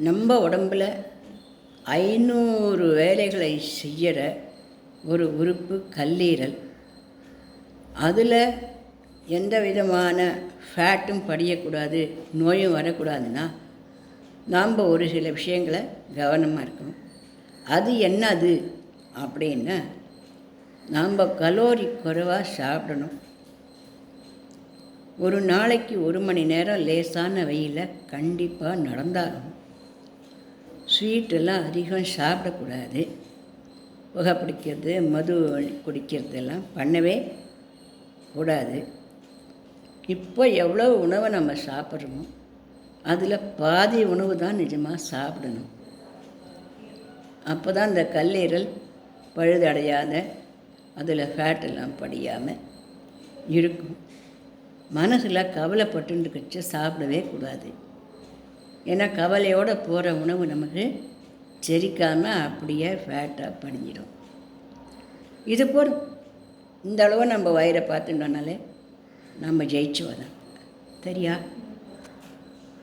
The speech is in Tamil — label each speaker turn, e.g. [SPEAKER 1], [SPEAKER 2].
[SPEAKER 1] நம்ம உடம்பில் 500 வேலைகளை செய்கிற ஒரு உறுப்பு கல்லீரல். அதில் எந்த விதமான ஃபேட்டும் படியக்கூடாது, நோயும் வரக்கூடாதுன்னா நாம் ஒரு சில விஷயங்களை கவனமாக இருக்கணும். அது என்னது அப்படின்னா, நாம் கலோரி குறைவாக சாப்பிடணும். ஒரு நாளைக்கு 1 மணி நேரம் லேசான வெயிலில் கண்டிப்பாக நடந்தாகணும். ஸ்வீட்டெல்லாம் அதிகம் சாப்பிடக்கூடாது. புகை பிடிக்கிறது, மது குடிக்கிறதெல்லாம் பண்ணவே கூடாது. இப்போ எவ்வளோ உணவை நம்ம சாப்பிட்றோமோ அதில் பாதி உணவு தான் நிஜமாக சாப்பிடணும். அப்போ தான் இந்த கல்லீரல் பழுதடையாத, அதில் ஃபேட்டெல்லாம் படியாமல் இருக்கும். மனசில் கவலைப்பட்டுன்னு கட்சி சாப்பிடவே கூடாது. ஏன்னா கவலையோடு போகிற உணவு நமக்கு செரிக்காமல் அப்படியே ஃபேட்டாக படிஞ்சிடும். இது போல் இந்த அளவு நம்ம வயிறை பார்த்துட்டோம்னாலே நம்ம ஜெயிச்சு வரோம். சரியா?